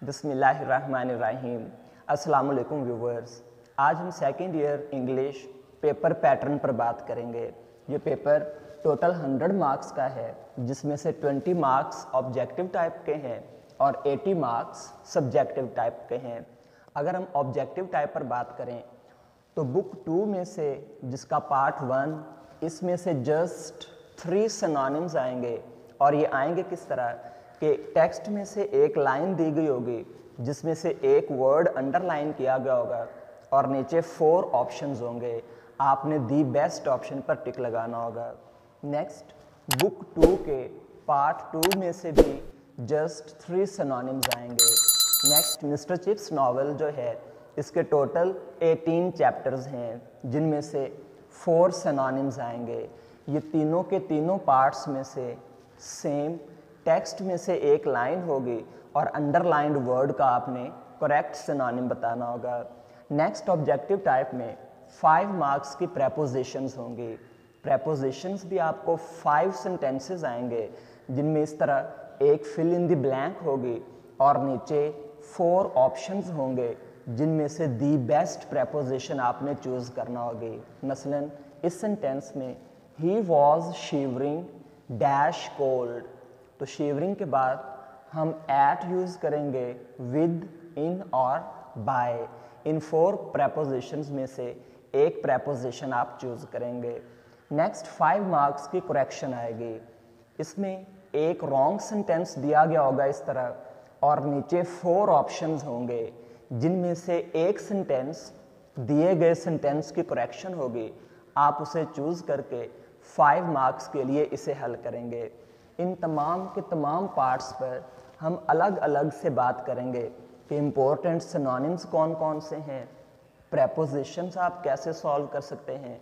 बिस्मिल्लाहिर्रहमानिर्रहीम। अस्सलाम वालेकुम व्यूवर्स। आज हम second year English paper pattern पर बात करेंगे। ये पेपर टोटल 100 मार्क्स का है, जिसमें से 20 मार्क्स ऑब्जेक्टिव टाइप के हैं और 80 मार्क्स सब्जेक्टिव टाइप के हैं। अगर हम ऑब्जेक्टिव टाइप पर बात करें तो बुक 2 में से जिसका पार्ट 1, इसमें से जस्ट 3 सिनोनिम्स आएंगे। और ये आएंगे किस तरह कि टेक्स्ट में से एक लाइन दी गई होगी जिसमें से एक वर्ड अंडरलाइन किया गया होगा और नीचे 4 ऑप्शंस होंगे। आपने दी बेस्ट ऑप्शन पर टिक लगाना होगा। नेक्स्ट, बुक 2 के पार्ट 2 में से भी जस्ट 3 सिनोनिम्स आएंगे। नेक्स्ट, मिस्टर चिप्स नॉवल जो है इसके टोटल 18 चैप्टर्स हैं, जिनमें से 4 सिनोनिम्स आएंगे। ये तीनों के तीनों पार्ट्स में से सेम टेक्स्ट में से एक लाइन होगी और अंडरलाइंड वर्ड का आपने करेक्ट सिनोनिम बताना होगा। नेक्स्ट, ऑब्जेक्टिव टाइप में 5 मार्क्स की प्रेपोजिशंस होंगी। प्रेपोजिशंस भी आपको 5 सेंटेंसेस आएंगे, जिनमें इस तरह एक फिल इन द ब्लैंक होगी और नीचे 4 ऑप्शंस होंगे, जिनमें से दी बेस्ट प्रेपोजिशन आपने चूज़ करना होगी। मसलन इस सेंटेंस में he was shivering dash cold, तो शिवरिंग के बाद हम एट यूज़ करेंगे विद, इन और बाय। इन 4 प्रेपोजिशंस में से एक प्रेपोजिशन आप चूज़ करेंगे। नेक्स्ट, 5 मार्क्स की करेक्शन आएगी। इसमें एक रॉन्ग सेंटेंस दिया गया होगा इस तरह और नीचे 4 ऑप्शंस होंगे, जिनमें से एक सेंटेंस दिए गए सेंटेंस की करेक्शन होगी। आप उसे चूज़ करके 5 मार्क्स के लिए इसे हल करेंगे। इन तमाम के तमाम पार्ट्स पर हम अलग अलग से बात करेंगे कि इम्पोर्टेंट सिनोनिम्स कौन कौन से हैं, प्रेपोजिशंस आप कैसे सॉल्व कर सकते हैं,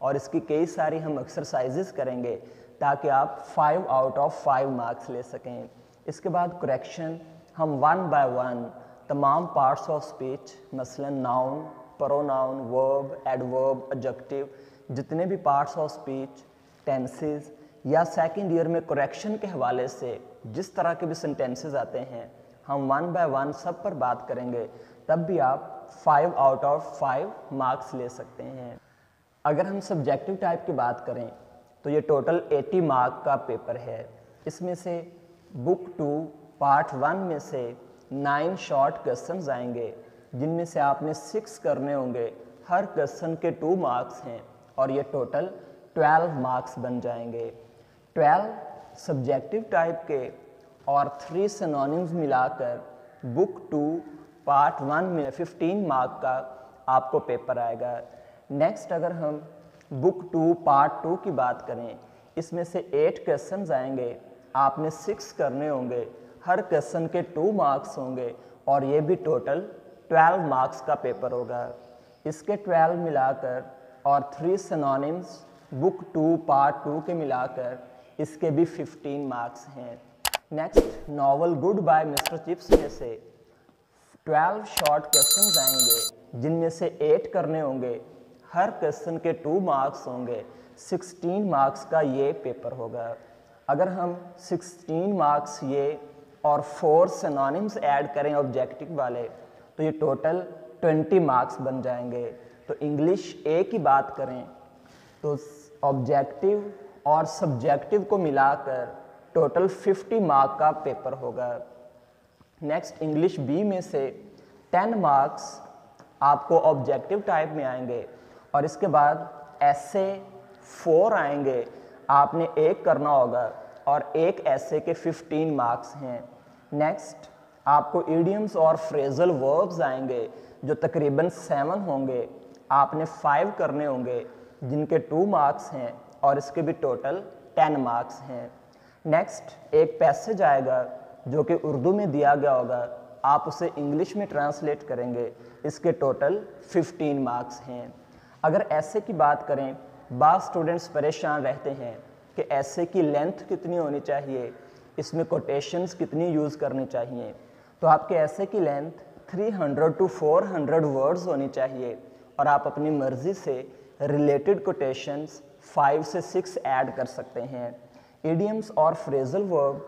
और इसकी कई सारी हम एक्सरसाइजेस करेंगे ताकि आप 5 आउट ऑफ 5 मार्क्स ले सकें। इसके बाद करेक्शन हम 1 बाय 1 तमाम पार्ट्स ऑफ स्पीच, मसलन noun, pronoun, verb, adverb, adjective, जितने भी पार्ट्स ऑफ स्पीच, टेंसेस या सेकंड ईयर में करेक्शन के हवाले से जिस तरह के भी सेंटेंसेस आते हैं, हम 1 बाय 1 सब पर बात करेंगे। तब भी आप 5 आउट ऑफ 5 मार्क्स ले सकते हैं। अगर हम सब्जेक्टिव टाइप की बात करें तो ये टोटल 80 मार्क का पेपर है। इसमें से बुक 2 पार्ट 1 में से 9 शॉर्ट क्वेश्चंस आएंगे, जिनमें से आपने 6 करने होंगे। हर क्वेश्चन के 2 मार्क्स हैं और ये टोटल 12 मार्क्स बन जाएंगे। 12 सब्जेक्टिव टाइप के और 3 सिनोनिम्स मिलाकर बुक 2 पार्ट 1 में 15 मार्क का आपको पेपर आएगा। नेक्स्ट, अगर हम बुक 2 पार्ट 2 की बात करें, इसमें से 8 क्वेश्चंस आएंगे। आपने 6 करने होंगे। हर क्वेश्चन के 2 मार्क्स होंगे और ये भी टोटल 12 मार्क्स का पेपर होगा। इसके 12 मिलाकर और 3 सिनोनिम्स बुक 2 पार्ट 2 के मिलाकर इसके भी 15 मार्क्स हैं। Next, novel good bye mister Chips में से 12 शॉर्ट क्वेश्चंस आएंगे, जिनमें से 8 करने होंगे। हर क्वेश्चन के 2 मार्क्स होंगे। 16 मार्क्स का ये पेपर होगा। अगर हम 16 मार्क्स ये और 4 सिनोनिम्स ऐड करें ऑब्जेक्टिव वाले, तो ये टोटल 20 मार्क्स बन जाएंगे। तो इंग्लिश ए की बात करें तो ऑब्जेक्टिव और सब्जेक्टिव को मिलाकर टोटल 50 मार्क का पेपर होगा। नेक्स्ट, इंग्लिश बी में से 10 मार्क्स आपको ऑब्जेक्टिव टाइप में आएंगे और इसके बाद ऐसे 4 आएंगे। आपने एक करना होगा और एक ऐसे के 15 मार्क्स हैं। नेक्स्ट, आपको इडियम्स और फ्रेजल वर्ब्स आएंगे, जो तकरीबन 7 होंगे। आपने 5 करने होंगे, जिनके 2 मार्क्स हैं और इसके भी टोटल 10 मार्क्स हैं। नेक्स्ट, एक पैसेज आएगा जो कि उर्दू में दिया गया होगा। आप उसे इंग्लिश में ट्रांसलेट करेंगे। इसके टोटल 15 मार्क्स हैं। अगर ऐसे की बात करें, बाज़ स्टूडेंट्स परेशान रहते हैं कि ऐसे की लेंथ कितनी होनी चाहिए, इसमें कोटेशंस कितनी यूज़ करनी चाहिए। तो आपके ऐसे की लेंथ 300 to 400 वर्ड्स होनी चाहिए और आप अपनी मर्ज़ी से रिलेटेड कोटेशंस 5 से 6 ऐड कर सकते हैं। इडियम्स और phrasal verb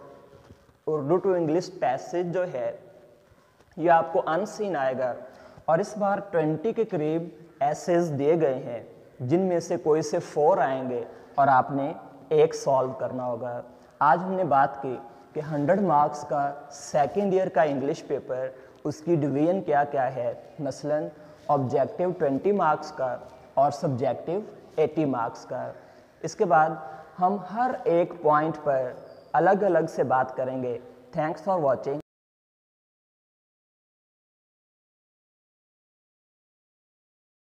Urdu to English passage जो है ये आपको अनसीन आएगा। और इस बार 20 के करीब एसेज दिए गए हैं जिनमें से कोई से 4 आएंगे और आपने एक सॉल्व करना होगा। आज हमने बात की कि 100 मार्क्स का सेकेंड ईयर का इंग्लिश पेपर, उसकी डिवीजन क्या क्या है, मसलन ऑब्जेक्टिव 20 मार्क्स का और सब्जेक्टिव 80 मार्क्स का। इसके बाद हम हर एक पॉइंट पर अलग अलग से बात करेंगे। Thanks for watching.